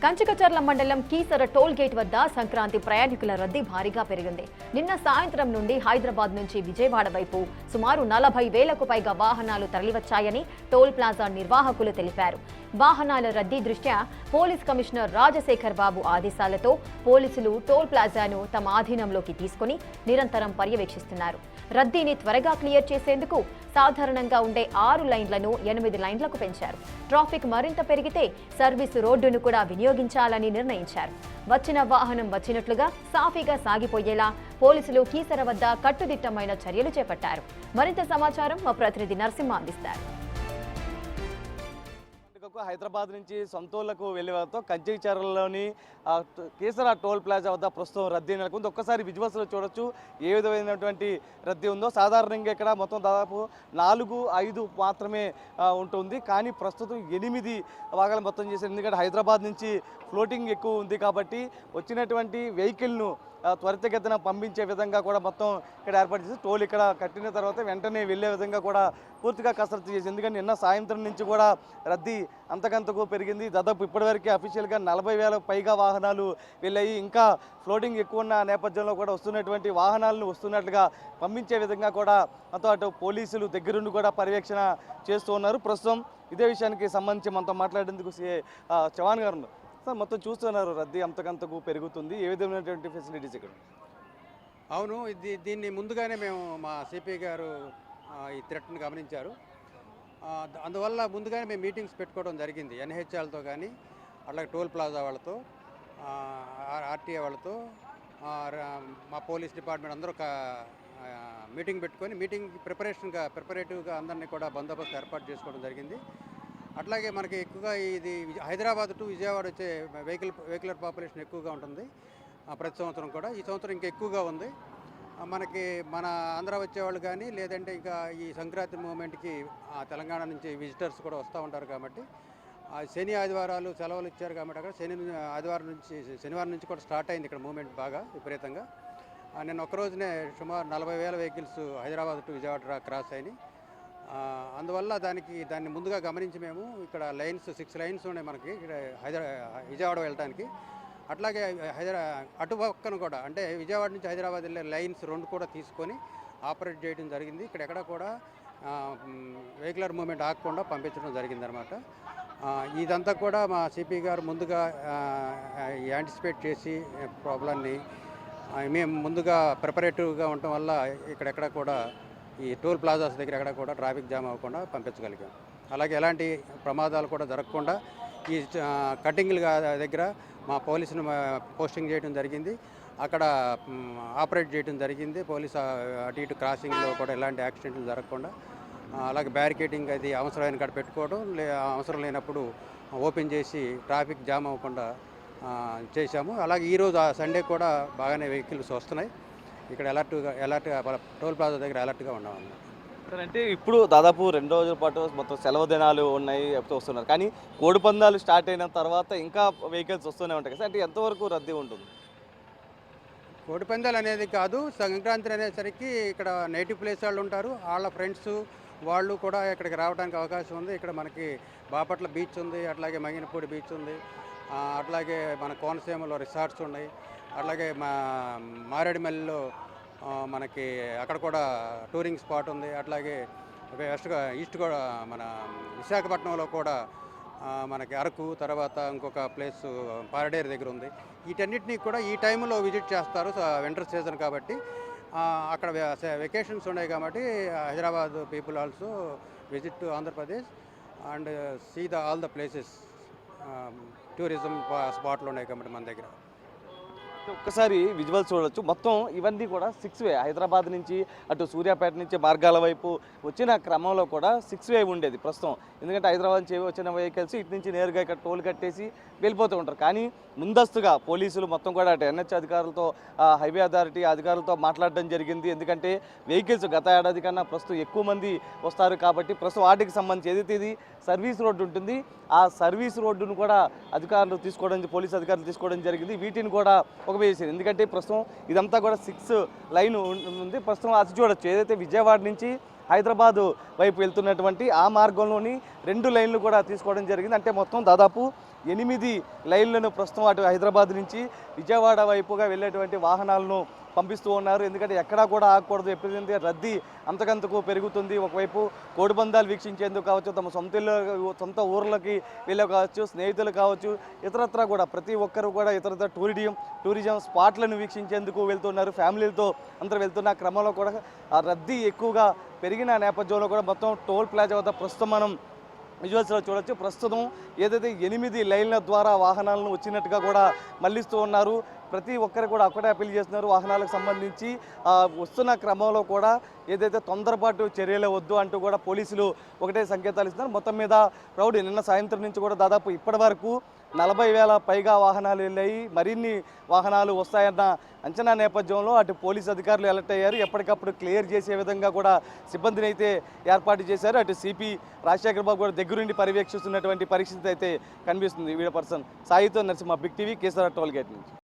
కంచికచర్ల మండలం Keesara toll gate వద్ద సంక్రాంతి ప్రయాణికుల రద్దీ భారీగా పెరిగింది. నిన్న సాయంత్రం నుండి హైదరాబాద్ నుంచి విజయవాడ వైపు సుమారు 40,000కు పైగా వాహనాలు తరలివచ్చాయని టోల్ ప్లాజా నిర్వాహకులు తెలిపారు. వాహనాల రద్దీ దృష్ట్యా పోలీస్ కమిషనర్ రాజశేఖర్ బాబు ఆదేశాలతో పోలీసులు టోల్ ప్లాజాను తమ ఆధీనంలోకి తీసుకుని నిరంతరం పర్యవేక్షిస్తున్నారు. రద్దీని త్వరగా క్లియర్ చేసేందుకు సాధారణంగా ఉండే 6 లైన్లను 8 లైన్లకు పెంచారు. ట్రాఫిక్ మరింత పెరిగితే సర్వీసు రోడ్డును కూడా వినియోగించాలని నిర్ణయించారు. వచ్చిన వాహనం వచ్చినట్లుగా సాఫీగా సాగిపోయేలా పోలీసులు కీసర వద్ద కట్టుదిట్టమైన చర్యలు చేపట్టారు. మరింత సమాచారం మా ప్రతినిధి నరసింహ అందిస్తారు. హైదరాబాద్ నుంచి సొంతూళ్లకు వెళ్లేవారితో కంచికచర్లలోని కీసర టోల్ ప్లాజా వద్ద ప్రస్తుతం రద్దీ నెలకొంది. ఒక్కసారి విజువల్స్లో చూడొచ్చు ఏ విధమైనటువంటి రద్దీ ఉందో. సాధారణంగా ఇక్కడ మొత్తం దాదాపు 4-5 మాత్రమే ఉంటుంది, కానీ ప్రస్తుతం 8 భాగాలు మొత్తం చేశారు. ఎందుకంటే హైదరాబాద్ నుంచి ఫ్లోటింగ్ ఎక్కువ ఉంది కాబట్టి వచ్చినటువంటి వెహికల్ను త్వరితగతిన పంపించే విధంగా కూడా మొత్తం ఇక్కడ ఏర్పాటు చేసి టోల్ ఇక్కడ కట్టిన తర్వాత వెంటనే వెళ్ళే విధంగా కూడా పూర్తిగా కసరత్తు చేసి, ఎందుకంటే నిన్న సాయంత్రం నుంచి కూడా రద్దీ అంతకంతకు పెరిగింది. దాదాపు ఇప్పటివరకు అఫీషియల్గా 40,000 పైగా వాహనాలు వెళ్ళాయి. ఇంకా ఫ్లోటింగ్ ఎక్కువ ఉన్న నేపథ్యంలో కూడా వస్తున్నటువంటి వాహనాలను వస్తున్నట్లుగా పంపించే విధంగా కూడా అటు పోలీసులు దగ్గరుండి కూడా పర్యవేక్షణ చేస్తూ ఉన్నారు. ప్రస్తుతం ఇదే విషయానికి సంబంధించి మనతో మాట్లాడేందుకు చవాన్ గారు సార్, మొత్తం చూస్తున్నారు రద్దీ అంతకంతకు పెరుగుతుంది. ఏ విధమైనటువంటి ఫెసిలిటీస్ ఇక్కడ? అవును, దీన్ని ముందుగానే మేము మా సిపి గారు ఈ థ్రెట్ని గమనించారు. అందువల్ల ముందుగానే మేము మీటింగ్స్ పెట్టుకోవడం జరిగింది. ఎన్హెచ్ఆర్లతో కానీ అట్లాగే టోల్ ప్లాజా వాళ్ళతో, ఆర్టీఏ వాళ్ళతో, మా పోలీస్ డిపార్ట్మెంట్ అందరూ మీటింగ్ పెట్టుకొని ప్రిపరేటివ్గా అందరినీ కూడా బందోబస్తు ఏర్పాటు చేసుకోవడం జరిగింది. అట్లాగే మనకి ఎక్కువగా ఇది హైదరాబాద్ టు విజయవాడ వచ్చే వెహికులర్ పాపులేషన్ ఎక్కువగా ఉంటుంది ప్రతి సంవత్సరం కూడా. ఈ సంవత్సరం ఇంకా ఎక్కువగా ఉంది. మనకి మన ఆంధ్ర వచ్చేవాళ్ళు కానీ లేదంటే ఇంకా ఈ సంక్రాంతి మూమెంట్కి తెలంగాణ నుంచి విజిటర్స్ కూడా వస్తూ ఉంటారు కాబట్టి శని ఆదివారాలు సెలవులు ఇచ్చారు కాబట్టి అక్కడ శనివారం నుంచి కూడా స్టార్ట్ అయింది ఇక్కడ మూమెంట్ బాగా విపరీతంగా. నేను ఒక్కరోజునే సుమారు 40,000 vehicles Hyderabad to Vijayawada cross అయినాయి. అందువల్ల దాన్ని ముందుగా గమనించి మేము ఇక్కడ 6 లైన్స్ ఉన్నాయి మనకి ఇక్కడ విజయవాడ వెళ్ళడానికి. అట్లాగే అటు పక్కన కూడా అంటే విజయవాడ నుంచి హైదరాబాద్ వెళ్ళే లైన్స్ 2 కూడా తీసుకొని ఆపరేట్ చేయడం జరిగింది. ఇక్కడ ఎక్కడ కూడా వెహికులర్ మూవ్మెంట్ ఆగకుండా పంపించడం జరిగిందనమాట. ఇదంతా కూడా మా సిపి గారు ముందుగా యాంటిసిపేట్ చేసి ప్రాబ్లమ్ని మేము ముందుగా ప్రిపరేటివ్గా ఉండటం వల్ల ఇక్కడెక్కడ కూడా ఈ టోల్ ప్లాజాస్ దగ్గర ఎక్కడ కూడా ట్రాఫిక్ జామ్ అవ్వకుండా పంపించగలిగాం. అలాగే ఎలాంటి ప్రమాదాలు కూడా జరగకుండా ఈ కటింగ్ల దగ్గర మా పోలీసును పోస్టింగ్ చేయడం జరిగింది. అక్కడ ఆపరేట్ చేయడం జరిగింది. పోలీసు అటు ఇటు క్రాసింగ్లో కూడా ఎలాంటి యాక్సిడెంట్లు జరగకుండా, అలాగే బ్యారికేడింగ్ అది అవసరమైన కాడ పెట్టుకోవడం, అవసరం లేనప్పుడు ఓపెన్ చేసి ట్రాఫిక్ జామ్ అవ్వకుండా చేశాము. అలాగే ఈరోజు సండే కూడా బాగానే వెహికల్స్ వస్తున్నాయి. ఇక్కడ అలర్ట్గా టోల్ ప్లాజా దగ్గర అలర్ట్గా ఉన్నామన్నమాట. సార్, అంటే ఇప్పుడు దాదాపు 2 రోజుల పాటు మొత్తం సెలవు దినాలు ఉన్నాయి వస్తున్నారు, కానీ కోడి పందాలు స్టార్ట్ అయిన తర్వాత ఇంకా వెహికల్స్ వస్తూనే ఉంటాయి కదా, అంటే ఎంతవరకు రద్దీ ఉంటుంది? కోడి పందాలు అనేది కాదు, సంక్రాంతి అనేసరికి ఇక్కడ నేటివ్ ప్లేస్ వాళ్ళు ఉంటారు, వాళ్ళ ఫ్రెండ్స్ వాళ్ళు కూడా ఇక్కడికి రావడానికి అవకాశం ఉంది. ఇక్కడ మనకి బాపట్ల బీచ్ ఉంది, అట్లాగే మంగినపూడి బీచ్ ఉంది, అట్లాగే మన కోనసీమలో రిసార్ట్స్ ఉన్నాయి, అట్లాగే మారేడుమల్లిలో మనకి అక్కడ కూడా టూరింగ్ స్పాట్ ఉంది, అట్లాగే ఈస్ట్ కూడా మన విశాఖపట్నంలో కూడా మనకి అరకు, తర్వాత ఇంకొక ప్లేస్ పారడేరు దగ్గర ఉంది. వీటన్నిటినీ కూడా ఈ టైంలో విజిట్ చేస్తారు, వింటర్ సీజన్ కాబట్టి. అక్కడ వెకేషన్స్ ఉన్నాయి కాబట్టి Hyderabad people also visit to Andhra Pradesh and see all the places. Tourism స్పాట్లు ఉన్నాయి కాబట్టి మన దగ్గర. ఒక్కసారి విజువల్స్ చూడొచ్చు. మొత్తం ఇవన్నీ కూడా 6 వే, హైదరాబాద్ నుంచి అటు సూర్యాపేట నుంచి మార్గాల వైపు వచ్చిన క్రమంలో కూడా 6 వే ఉండేది ప్రస్తుతం. ఎందుకంటే హైదరాబాద్ నుంచి వచ్చిన వెహికల్స్ ఇటు నుంచి నేరుగా ఇక్కడ టోల్ కట్టేసి వెళ్ళిపోతూ ఉంటారు. కానీ ముందస్తుగా పోలీసులు మొత్తం కూడా అటు ఎన్హెచ్ అధికారులతో, హైవే అథారిటీ అధికారులతో మాట్లాడడం జరిగింది. ఎందుకంటే వెహికల్స్ గత ఏడాది కన్నా ప్రస్తుతం ఎక్కువ మంది వస్తారు కాబట్టి ప్రస్తుతం వాటికి సంబంధించి ఏదైతే ఇది సర్వీస్ రోడ్డు ఉంటుంది, ఆ సర్వీస్ రోడ్డును కూడా పోలీసు అధికారులు తీసుకోవడం జరిగింది. వీటిని కూడా వేసారు. ఎందుకంటే ప్రస్తుతం ఇదంతా కూడా 6 లైన్ ఉంది. ప్రస్తుతం అది చూడొచ్చు, ఏదైతే విజయవాడ నుంచి హైదరాబాద్ వైపు వెళ్తున్నటువంటి ఆ మార్గంలోని 2 లైన్లు కూడా తీసుకోవడం జరిగింది. అంటే మొత్తం దాదాపు 8 లైన్లను ప్రస్తుతం అటు హైదరాబాద్ నుంచి విజయవాడ వైపుగా వెళ్ళేటువంటి వాహనాలను పంపిస్తూ ఉన్నారు. ఎందుకంటే ఎక్కడా కూడా ఆగకూడదు, ఎప్పుడైతే రద్దీ అంతకంతకు పెరుగుతుంది. ఒకవైపు కోడిపందాలు వీక్షించేందుకు కావచ్చు, తమ సొంత ఊర్లకి వెళ్ళే కావచ్చు, స్నేహితులు కావచ్చు, ఇతరత్రా కూడా ప్రతి ఒక్కరు కూడా ఇతరత్ర టూరిజం స్పాట్లను వీక్షించేందుకు వెళ్తున్నారు. ఫ్యామిలీలతో అందరూ వెళ్తున్న క్రమంలో కూడా ఆ రద్దీ ఎక్కువగా పెరిగిన నేపథ్యంలో కూడా మొత్తం టోల్ ప్లాజా వద్ద ప్రస్తుతం మనం విజువల్స్లో చూడొచ్చు. ప్రస్తుతం ఏదైతే 8 లైన్ల ద్వారా వాహనాలను వచ్చినట్టుగా కూడా మళ్లిస్తూ ఉన్నారు. ప్రతి ఒక్కరు కూడా ఒకటే అప్పీల్ చేస్తున్నారు. వాహనాలకు సంబంధించి వస్తున్న క్రమంలో కూడా ఏదైతే తొందరపాటు చర్యలు వద్దు అంటూ కూడా పోలీసులు ఒకటే సంకేతాలు ఇస్తున్నారు. మొత్తం మీద క్రౌడ్ నిన్న సాయంత్రం నుంచి కూడా దాదాపు ఇప్పటి వరకు 40,000 పైగా వాహనాలు వెళ్ళాయి. మరిన్ని వాహనాలు వస్తాయన్న అంచనా నేపథ్యంలో అటు పోలీసు అధికారులు అలర్ట్ అయ్యారు. ఎప్పటికప్పుడు క్లియర్ చేసే విధంగా కూడా సిబ్బందిని అయితే ఏర్పాటు చేశారు. అటు సిపి రాజశేఖర్ బాబు కూడా దగ్గరుండి పర్యవేక్షిస్తున్నటువంటి పరిస్థితి అయితే కనిపిస్తుంది. వీడియో పర్సన్ సాయితో Narasimha, big TV, Kesara toll gate నుంచి.